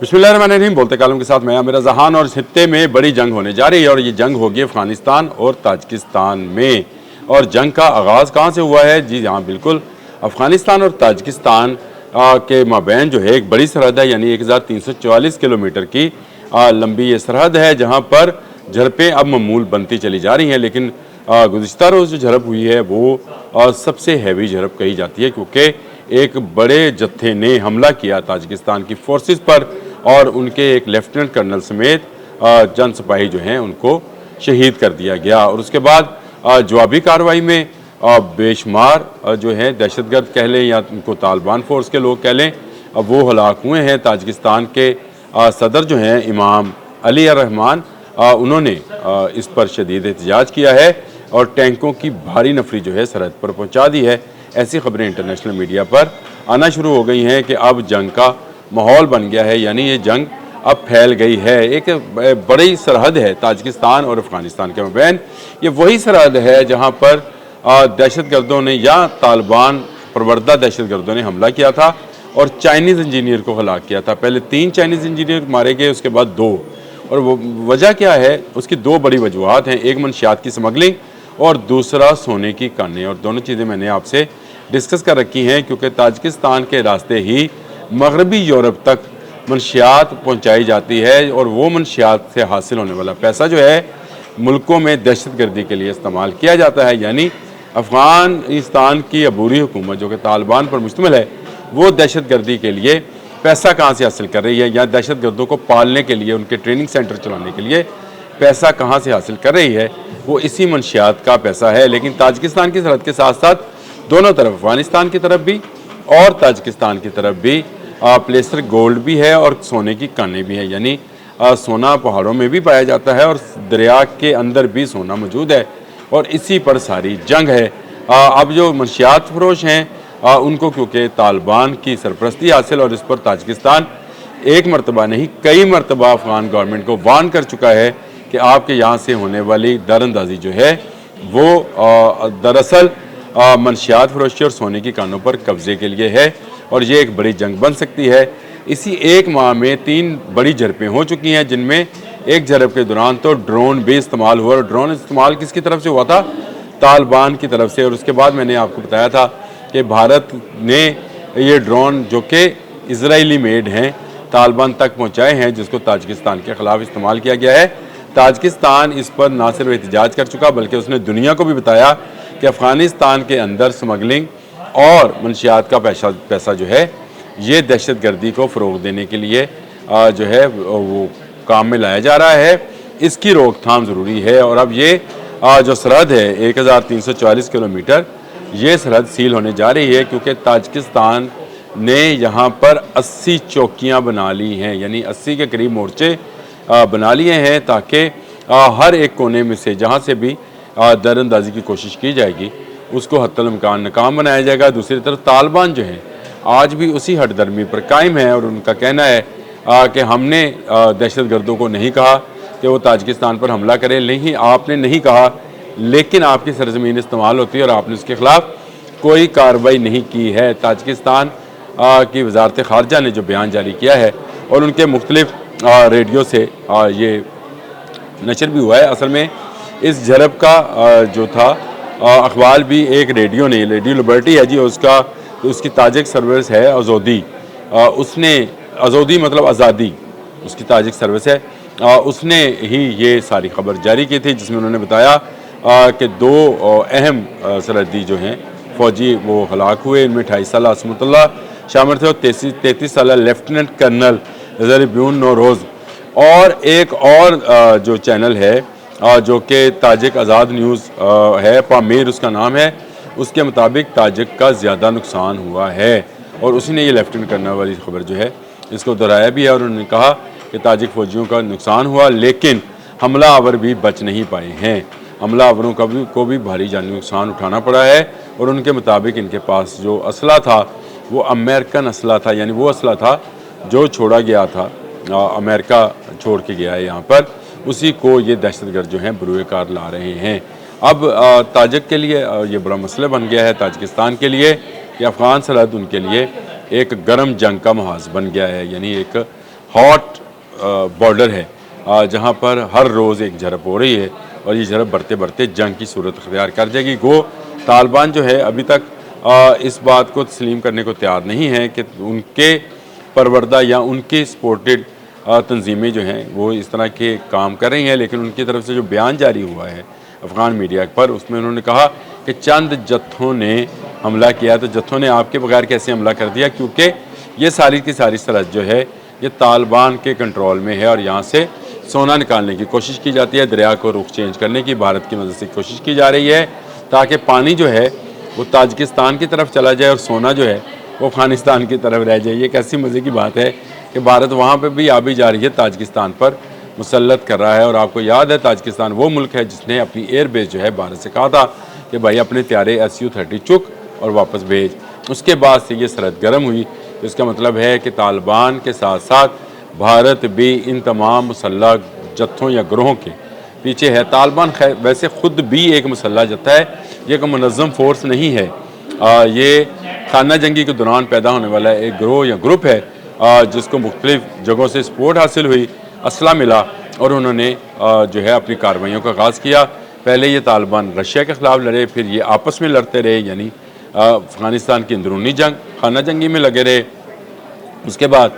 बिस्मिल्लाहिर्रहमानिर्रहीम। बोलते कालम के साथ मैं आमिर जहान। और इस खित्ते में बड़ी जंग होने जा रही है और ये जंग होगी अफगानिस्तान और ताजिकिस्तान में। और जंग का आगाज़ कहाँ से हुआ है? जी हाँ, बिल्कुल अफगानिस्तान और ताजिकिस्तान के माबैन जो है एक बड़ी सरहद है, यानी 1344 किलोमीटर की लंबी ये सरहद है, जहाँ पर झड़पें अब मामूल बनती चली जा रही हैं। लेकिन गुज़िश्ता रोज़ जो झड़प हुई है वो सबसे हैवी झड़प कही जाती है, क्योंकि एक बड़े जत्थे ने हमला किया ताजिकिस्तान की फोर्सेस पर और उनके एक लेफ्टिनेंट कर्नल समेत चंद सिपाही जो हैं उनको शहीद कर दिया गया। और उसके बाद जवाबी कार्रवाई में बेशुमार जो है दहशतगर्द कह लें या उनको तालिबान फोर्स के लोग कह लें, वो हलाक हुए हैं। ताजिकिस्तान के सदर जो हैं इमाम अली रहमान, उन्होंने इस पर शदीद एहतजाज किया है और टैंकों की भारी नफरी जो है सरहद पर पहुंचा दी है। ऐसी खबरें इंटरनेशनल मीडिया पर आना शुरू हो गई हैं कि अब जंग का माहौल बन गया है, यानी ये जंग अब फैल गई है। एक बड़ी सरहद है ताजिकिस्तान और अफगानिस्तान के मबैन। ये वही सरहद है जहाँ पर दहशतगर्दों ने या तालिबान प्रवरदा दहशतगर्दों ने हमला किया था और चाइनीज़ इंजीनियर को हलाक किया था। पहले 3 चाइनीज़ इंजीनियर मारे गए, उसके बाद 2। और वो वजह क्या है? उसकी 2 बड़ी वजूहत हैं। एक मनशियात की स्मगलिंग और दूसरा सोने की कानें। और दोनों चीज़ें मैंने आपसे डिस्कस कर रखी हैं, क्योंकि ताजिकिस्तान के रास्ते ही मगरबी यूरोप तक मनशियात पहुंचाई जाती है और वो मनशियात से हासिल होने वाला पैसा जो है मुल्कों में दहशतगर्दी के लिए इस्तेमाल किया जाता है। यानी अफ़गानिस्तान की अबूरी हुकूमत जो कि तालिबान पर मुश्तमिल है, वो दहशतगर्दी के लिए पैसा कहाँ से हासिल कर रही है, या दहशतगर्दों को पालने के लिए, उनके ट्रेनिंग सेंटर चलाने के लिए पैसा कहाँ से हासिल कर रही है? वो इसी मनशियात का पैसा है। लेकिन ताजिकिस्तान की सरहद के साथ साथ दोनों तरफ, अफगानिस्तान की तरफ भी और ताजिकिस्तान की तरफ भी प्लेसर गोल्ड भी है और सोने की कानें भी है। यानी सोना पहाड़ों में भी पाया जाता है और दरिया के अंदर भी सोना मौजूद है, और इसी पर सारी जंग है। अब जो मनशियात फरोश हैं उनको क्योंकि तालिबान की सरपरस्ती हासिल, और इस पर ताजिकिस्तान एक मरतबा नहीं कई मरतबा अफगान गवर्नमेंट को वार्न कर चुका है कि आपके यहाँ से होने वाली दरअंदाजी जो है वो दरअसल मनशियात फरोशी और सोने की कानों पर कब्जे के लिए है, और ये एक बड़ी जंग बन सकती है। इसी एक माह में 3 बड़ी झड़पें हो चुकी हैं, जिनमें एक झड़प के दौरान तो ड्रोन भी इस्तेमाल हुआ। और ड्रोन इस्तेमाल किसकी तरफ से हुआ था? तालिबान की तरफ से। और उसके बाद मैंने आपको बताया था कि भारत ने ये ड्रोन जो कि इजरायली मेड हैं तालिबान तक पहुँचाए हैं, जिसको ताजिकिस्तान के ख़िलाफ़ इस्तेमाल किया गया है। ताजिकिस्तान इस पर ना सिर्फ एहतजाज कर चुका, बल्कि उसने दुनिया को भी बताया कि अफ़गानिस्तान के अंदर स्मगलिंग और मनशियात का पैसा जो है ये दहशतगर्दी को फ़रोग़ देने के लिए जो है वो काम में लाया जा रहा है। इसकी रोकथाम ज़रूरी है। और अब ये जो सरहद है 1344 किलोमीटर, ये सरहद सील होने जा रही है, क्योंकि ताजिकिस्तान ने यहाँ पर 80 चौकियाँ बना ली हैं, यानी 80 के करीब मोर्चे बना लिए हैं, ताकि हर एक कोने में से जहाँ से भी दरअंदाजी की कोशिश की जाएगी उसको हत्तल इम्कान नाकाम बनाया जाएगा। दूसरी तरफ तालिबान जो है आज भी उसी हटदर्मी पर कायम है, और उनका कहना है कि हमने दहशतगर्दों को नहीं कहा कि वो ताजिकिस्तान पर हमला करें। नहीं, आपने नहीं कहा, लेकिन आपकी सरजमीन इस्तेमाल होती है और आपने उसके ख़िलाफ़ कोई कार्रवाई नहीं की है। ताजिकिस्तान की वजारत ख़ारजा ने जो बयान जारी किया है और उनके मुख्तलिफ रेडियो से ये नशर भी हुआ है। असल में इस झड़प का जो था अखबार भी एक रेडियो ने, रेडियो लिबर्टी है जी, उसकी ताजिक सर्विस है आज़ादी, उसने आज़ादी मतलब आज़ादी उसकी ताजिक सर्विस है, उसने ही ये सारी खबर जारी की थी, जिसमें उन्होंने बताया कि 2 अहम सरहदी जो हैं फ़ौजी वो हलाक हुए। इनमें 28 साल असमतुल्लाह शामिल थे और 33 साल लेफ्टिनेंट कर्नल ज़रबियून नौरोज़। और एक और जो चैनल है जो कि ताजिक आज़ाद न्यूज़ है, पामीर उसका नाम है, उसके मुताबिक ताजिक का ज़्यादा नुकसान हुआ है, और उसी ने ये लेफ्टिनेंट कर्नल वाली खबर जो है इसको दोहराया भी है। और उन्होंने कहा कि ताजिक फ़ौजियों का नुकसान हुआ, लेकिन हमला आवर भी बच नहीं पाए हैं। हमला आवरों को भी भारी जानी नुकसान उठाना पड़ा है, और उनके मुताबिक इनके पास जो असला था वो अमेरिकन असला था, यानी वो असला था जो छोड़ा गया था, अमेरिका छोड़ के गया है यहाँ पर, उसी को ये दहशतगर्द जो हैं बरूए कार ला रहे हैं। अब ताजिक के लिए ये बड़ा मसला बन गया है, ताजिकिस्तान के लिए, कि अफ़गान सरहद उनके लिए एक गर्म जंग का महाज बन गया है, यानी एक ہاٹ بارڈر ہے جہاں پر ہر روز ایک جھڑپ ہو رہی ہے اور یہ جھڑپ بڑھتے بڑھتے جنگ کی صورت اختیار کر جائے گی۔ گو طالبان جو ہے ابھی تک اس بات کو تسلیم کرنے کو تیار نہیں ہے کہ ان کے پروردہ یا ان کی سپورٹڈ تنظیمیں جو ہیں وہ اس طرح کے کام کر رہی ہیں، لیکن ان کی طرف سے جو بیان جاری ہوا ہے افغان میڈیا پر، اس میں انہوں نے کہا کہ چند جتھوں نے حملہ کیا، تو جتھوں نے آپ کے بغیر کیسے حملہ کر دیا، کیونکہ یہ ساری کی ساری سرحد جو ہے یہ طالبان کے کنٹرول میں ہے اور یہاں سے سونا نکالنے کی کوشش کی جاتی ہے، دریا کو رخ چینج کرنے کی بھارت کی مدد سے کوشش کی جا رہی ہے تاکہ پانی جو ہے وہ تاجکستان کی طرف چلا جائے اور سونا جو ہے وہ افغانستان کی طرف رہ جائے۔ یہ کیسی مزے کی بات ہے کہ بھارت وہاں پہ بھی آبی جا رہی ہے، تاجکستان پر مسلط کر رہا ہے، اور آپ کو یاد ہے تاجکستان وہ ملک ہے جس نے اپنی ایئر بیس جو ہے بھارت سے کہا تھا کہ بھائی اپنے پیارے SU-30 چک اور واپس بھیج۔ اس کے بعد سے یہ سرحد گرم ہوئی، تو اس کا مطلب ہے کہ طالبان کے ساتھ ساتھ بھارت بھی ان تمام مسلح جتھوں یا گروہوں کے پیچھے ہے۔ طالبان ویسے خود بھی ایک مسلح جتھا ہے، یہ ایک منظم فورس نہیں ہے، یہ خانہ جنگی کے دوران پیدا ہونے والا ایک گروہ یا گروپ ہے جس کو مختلف جگہوں سے سپورٹ حاصل ہوئی، اسلحہ ملا اور انہوں نے جو ہے اپنی کارروائیوں کا آغاز کیا۔ پہلے یہ طالبان رشیا کے خلاف لڑے، پھر یہ آپس میں لڑتے رہے، یعنی افغانستان کی اندرونی جنگ خانہ جنگی میں لگے رہے۔ اس کے بعد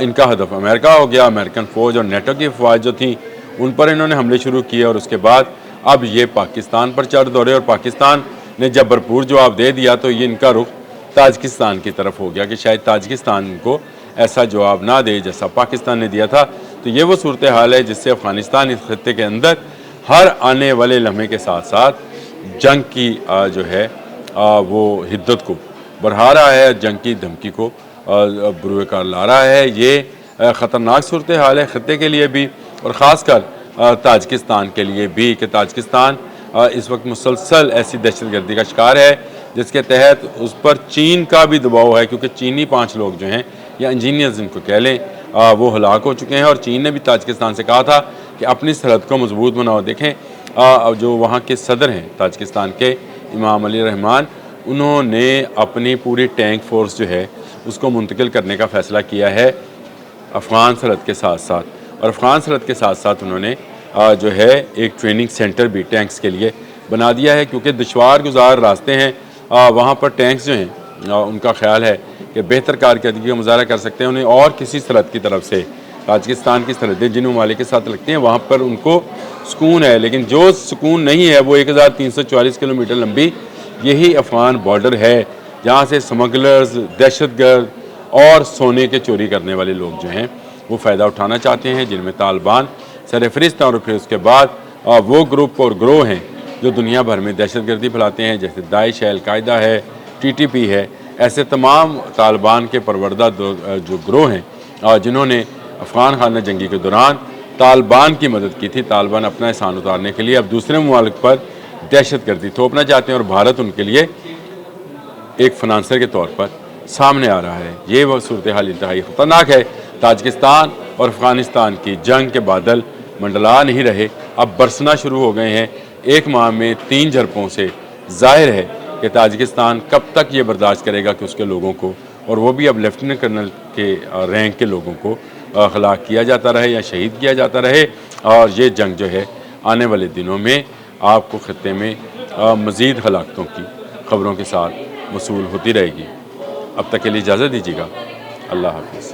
ان کا ہدف امریکہ ہو گیا، امریکن فوج اور نیٹو کی افواج جو تھیں ان پر انہوں نے حملے شروع کیے، اور اس کے بعد اب یہ پاکستان پر چڑھ دوڑے، اور پاکستان نے جب بھرپور جواب دے دیا تو یہ ان کا رخ تاجکستان کی طرف ہو گیا کہ شاید تاجکستان کو ایسا جواب نہ دے جیسا پاکستان نے دیا تھا۔ تو یہ وہ صورتحال ہے جس سے افغانستان اس خطے کے اندر ہر آنے والے لمحے کے ساتھ ساتھ جنگ کی جو ہے وہ حدت کو بڑھا رہا ہے، جنگ کی دھمکی کو بروئے کار لا رہا ہے۔ یہ خطرناک صورتحال ہے خطے کے لیے بھی اور خاص کر تاجکستان کے لیے بھی کہ تاجکستان اس وقت مسلسل ایسی دہشت گردی کا شکار ہے جس کے تحت اس پر چین کا بھی دباؤ ہے، کیونکہ چینی 5 لوگ جو ہیں یا انجینئرز ان کو کہہ لیں وہ ہلاک ہو چکے ہیں، اور چین نے بھی تاجکستان سے کہا تھا کہ اپنی سرحد کو مضبوط بناؤ۔ دیکھیں جو وہاں کے صدر ہیں تاجکستان کے امام علی رحمان، انہوں نے اپنی پوری ٹینک فورس جو ہے اس کو منتقل کرنے کا فیصلہ کیا ہے افغان سرحد کے ساتھ ساتھ، اور افغان سرحد کے ساتھ ساتھ انہوں نے جو ہے ایک ٹریننگ سینٹر بھی ٹینکس کے لیے بنا دیا ہے، کیونکہ دشوار گزار راستے ہیں وہاں پر ٹینکس جو ہیں ان کا خیال ہے کہ بہتر کارکردگی کا مظاہرہ کر سکتے ہیں انہیں، اور کسی سرحد کی طرف سے تاجکستان کی سرحدیں جن ممالک کے ساتھ لگتی ہیں وہاں پر ان کو سکون ہے، لیکن جو سکون نہیں ہے وہ 1344 کلومیٹر لمبی یہی افغان بارڈر ہے جہاں سے سمگلرز، دہشت گرد اور سونے کے چوری کرنے والے لوگ جو ہیں وہ فائدہ اٹھانا چاہتے ہیں، جن میں طالبان سر فہرست ہیں، اور پھر اس کے بعد وہ گروپ اور گروہ ہیں جو دنیا بھر میں دہشت گردی پھیلاتے ہیں، جیسے داعش ہے، القاعدہ ہے، TTP ہے۔ ایسے تمام طالبان کے پروردہ جو گروہ ہیں جنہوں نے افغان خانہ جنگی کے دوران طالبان کی مدد کی تھی، طالبان اپنا احسان اتارنے کے لیے اب دوسرے ممالک پر دہشت گردی تھوپنا چاہتے ہیں، اور بھارت ان کے لیے ایک فنانسر کے طور پر سامنے آ رہا ہے۔ یہ وہ صورتحال انتہائی خطرناک ہے۔ تاجکستان اور افغانستان کی جنگ کے بادل منڈلا نہیں رہے، اب برسنا شروع ہو گئے ہیں۔ 1 ماہ میں 3 جھڑپوں سے ظاہر ہے کہ تاجکستان کب تک یہ برداشت کرے گا کہ اس کے لوگوں کو، اور وہ بھی اب لیفٹیننٹ کرنل کے رینک کے لوگوں کو ہلاک کیا جاتا رہے یا شہید کیا جاتا رہے، اور یہ جنگ جو ہے آنے والے دنوں میں آپ کو خطے میں مزید ہلاکتوں کی خبروں کے ساتھ موصول ہوتی رہے گی۔ اب تک کے لیے اجازت دیجیے گا۔ اللہ حافظ۔